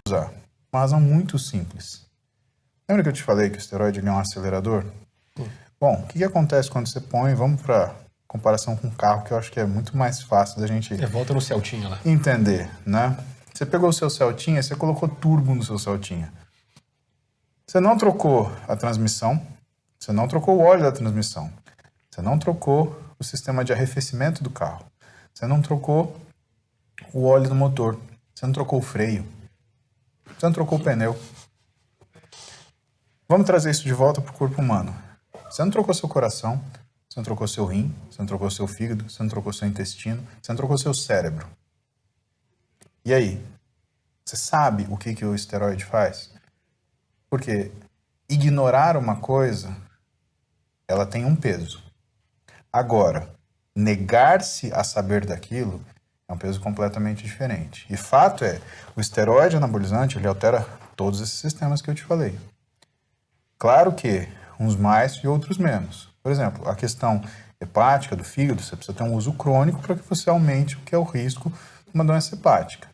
Usar. Uma razão muito simples. Lembra que eu te falei que o esteroide é um acelerador? Bom, o que acontece quando você põe, vamos para comparação com o carro, que eu acho que é muito mais fácil da gente volta no Celtinha lá. Entender, né? Você pegou o seu Celtinha, você colocou turbo no seu Celtinha. Você não trocou a transmissão, você não trocou o óleo da transmissão, você não trocou o sistema de arrefecimento do carro, você não trocou o óleo do motor, você não trocou o freio, você não trocou o pneu. Vamos trazer isso de volta para o corpo humano. Você não trocou seu coração, você não trocou seu rim, você não trocou seu fígado, você não trocou seu intestino, você não trocou seu cérebro. E aí? Você sabe o que o esteroide faz? Porque ignorar uma coisa, ela tem um peso. Agora, negar-se a saber daquilo é um peso completamente diferente. E fato é, o esteroide anabolizante, ele altera todos esses sistemas que eu te falei. Claro que uns mais e outros menos. Por exemplo, a questão hepática do fígado, você precisa ter um uso crônico para que você aumente o que é o risco de uma doença hepática.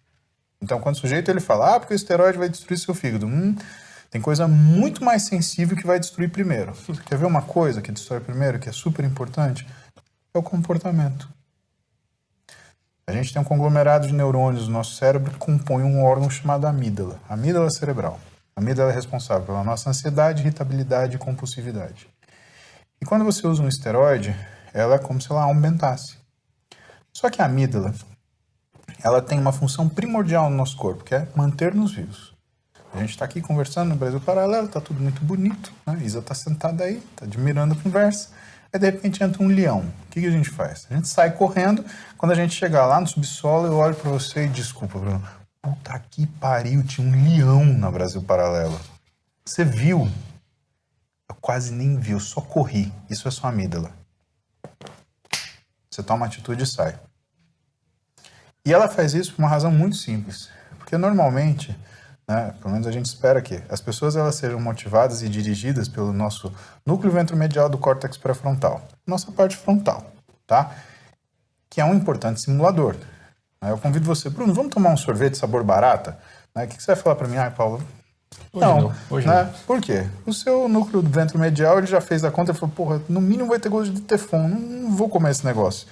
Então, quando o sujeito ele fala, porque o esteroide vai destruir seu fígado, tem coisa muito mais sensível que vai destruir primeiro. Quer ver uma coisa que destrói primeiro, que é super importante? É o comportamento. A gente tem um conglomerado de neurônios no nosso cérebro que compõe um órgão chamado amígdala, amígdala cerebral. A amígdala é responsável pela nossa ansiedade, irritabilidade e compulsividade. E quando você usa um esteroide, ela é como se ela aumentasse. Só que a amígdala, ela tem uma função primordial no nosso corpo, que é manter-nos vivos. A gente está aqui conversando no Brasil Paralelo, está tudo muito bonito, né? A Isa está sentada aí, está admirando a conversa. Aí, de repente, entra um leão. O que a gente faz? A gente sai correndo. Quando a gente chegar lá no subsolo, eu olho para você e desculpa, Bruno. Puta que pariu, tinha um leão na Brasil Paralelo. Você viu? Eu quase nem vi, eu só corri. Isso é sua amígdala. Você toma atitude e sai. E ela faz isso por uma razão muito simples. Porque normalmente, né, pelo menos a gente espera que as pessoas elas sejam motivadas e dirigidas pelo nosso núcleo ventromedial do córtex pré-frontal. Nossa parte frontal, tá? Que é um importante simulador. Eu convido você, Bruno, vamos tomar um sorvete sabor barata? O que você vai falar para mim? Paulo, Hoje né? não. Por quê? O seu núcleo ventromedial ele já fez a conta e falou, porra, no mínimo vai ter gosto de Teflon, não vou comer esse negócio,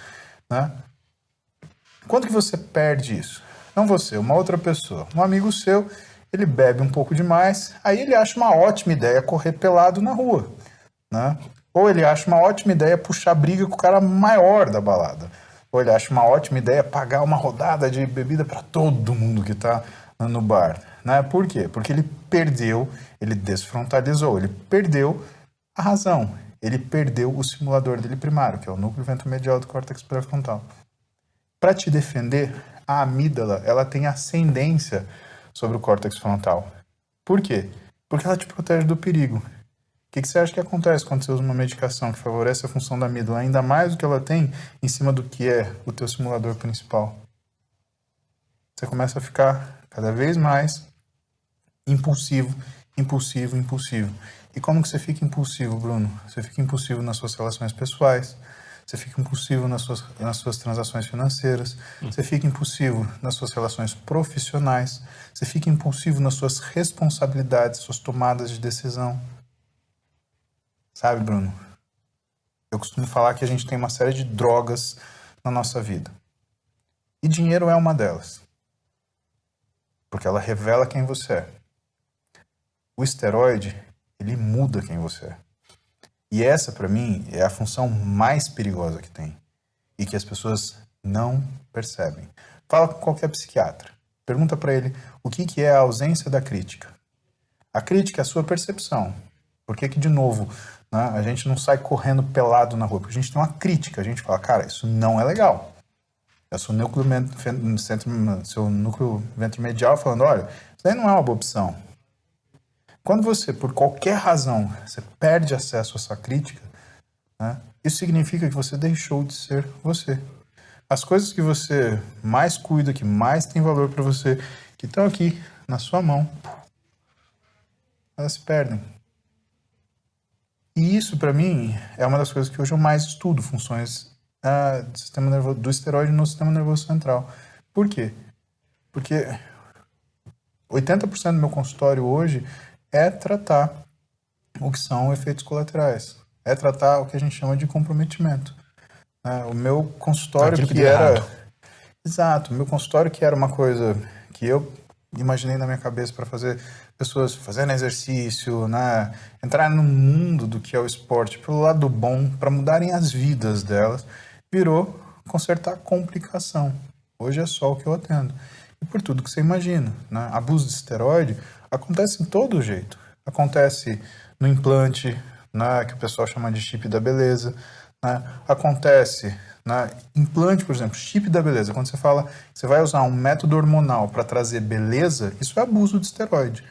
né? Quando que você perde isso? Não você, uma outra pessoa. Um amigo seu, ele bebe um pouco demais, aí ele acha uma ótima ideia correr pelado na rua, né? Ou ele acha uma ótima ideia puxar briga com o cara maior da balada. Ou ele acha uma ótima ideia pagar uma rodada de bebida para todo mundo que está no bar, né? Por quê? Porque ele perdeu, ele desfrontalizou, ele perdeu a razão. Ele perdeu o simulador dele primário, que é o núcleo ventromedial do córtex pré-frontal. Para te defender, a amígdala ela tem ascendência sobre o córtex frontal. Por quê? Porque ela te protege do perigo. O que você acha que acontece quando você usa uma medicação que favorece a função da amígdala, ainda mais do que ela tem em cima do que é o teu simulador principal? Você começa a ficar cada vez mais impulsivo. E como que você fica impulsivo, Bruno? Você fica impulsivo nas suas relações pessoais, você fica impulsivo nas suas transações financeiras, você fica impulsivo nas suas relações profissionais, você fica impulsivo nas suas responsabilidades, suas tomadas de decisão. Sabe, Bruno? Eu costumo falar que a gente tem uma série de drogas na nossa vida. E dinheiro é uma delas. Porque ela revela quem você é. O esteroide, ele muda quem você é. E essa, para mim, é a função mais perigosa que tem. E que as pessoas não percebem. Fala com qualquer psiquiatra. Pergunta para ele o que é a ausência da crítica. A crítica é a sua percepção. Por que de novo, né, a gente não sai correndo pelado na rua? Porque a gente tem uma crítica. A gente fala, cara, isso não é legal. É o seu núcleo ventromedial falando, olha, isso aí não é uma boa opção. Quando você, por qualquer razão, você perde acesso a essa crítica, né, isso significa que você deixou de ser você. As coisas que você mais cuida, que mais tem valor para você, que estão aqui na sua mão, elas se perdem. E isso, para mim, é uma das coisas que hoje eu mais estudo, funções do sistema nervoso, do esteroide no sistema nervoso central. Por quê? Porque 80% do meu consultório hoje é tratar o que são efeitos colaterais. É tratar o que a gente chama de comprometimento. O meu consultório que era... Exato, o meu consultório que era uma coisa que eu imaginei na minha cabeça para fazer pessoas fazendo exercício, né? Entrar no mundo do que é o esporte pelo lado bom, para mudarem as vidas delas, virou consertar complicação. Hoje é só o que eu atendo. E por tudo que você imagina, né? Abuso de esteroide acontece em todo jeito. Acontece no implante, né? Que o pessoal chama de chip da beleza, né? Acontece na implante, por exemplo, chip da beleza. Quando você fala que você vai usar um método hormonal para trazer beleza, isso é abuso de esteroide.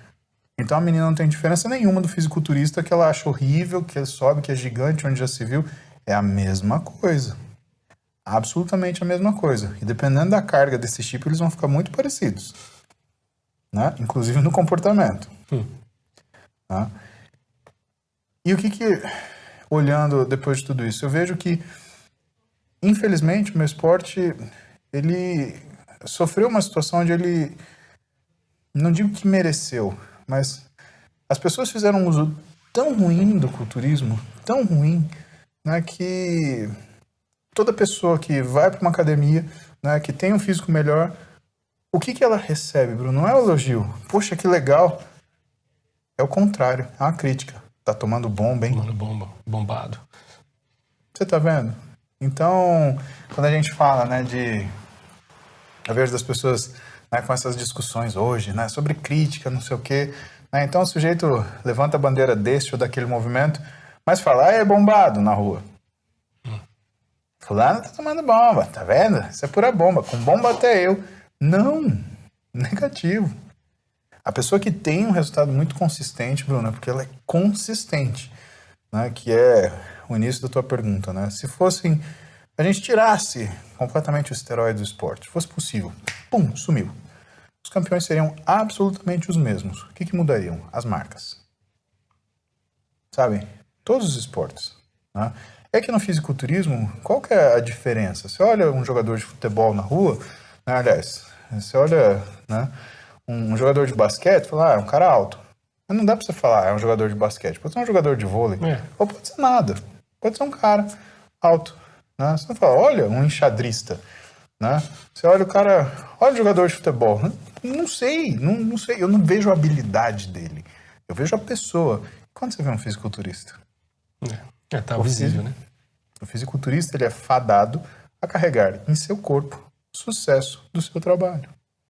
Então a menina não tem diferença nenhuma do fisiculturista que ela acha horrível, que ele sobe, que é gigante, onde já se viu. É a mesma coisa. Absolutamente a mesma coisa. E dependendo da carga desse chip, eles vão ficar muito parecidos. Né? Inclusive no comportamento. Tá? E o que olhando depois de tudo isso, eu vejo que, infelizmente, o meu esporte, ele sofreu uma situação onde ele, não digo que mereceu, mas as pessoas fizeram um uso tão ruim do culturismo, tão ruim, né, que toda pessoa que vai para uma academia, né, que tem um físico melhor, o que ela recebe, Bruno? Não é um elogio. Poxa, que legal. É o contrário, é uma crítica. Tá tomando bomba, hein? Tomando bomba, bombado. Você tá vendo? Então, quando a gente fala, né, eu vejo das pessoas, né, com essas discussões hoje, né, sobre crítica, não sei o quê, né, então o sujeito levanta a bandeira deste ou daquele movimento, mas fala, é bombado na rua. Fulano tá tomando bomba, tá vendo? Isso é pura bomba, com bomba até eu. Não, negativo. A pessoa que tem um resultado muito consistente, Bruno, é porque ela é consistente, né, que é o início da tua pergunta, né? Se fossem, a gente tirasse completamente o esteroide do esporte, fosse possível, pum, sumiu. Os campeões seriam absolutamente os mesmos. O que mudariam? As marcas. Sabe? Todos os esportes. Né? É que no fisiculturismo, qual que é a diferença? Você olha um jogador de futebol na rua, né, aliás, você olha, né, um jogador de basquete, fala, é um cara alto. Mas não dá pra você falar, é um jogador de basquete. Pode ser um jogador de vôlei, ou pode ser nada. Pode ser um cara alto. Né? Você não fala, olha, um enxadrista. Né? Você olha o cara, olha o jogador de futebol. Não sei, não sei. Eu não vejo a habilidade dele. Eu vejo a pessoa. Quando você vê um fisiculturista? Tá visível, né? O fisiculturista, ele é fadado a carregar em seu corpo o sucesso do seu trabalho.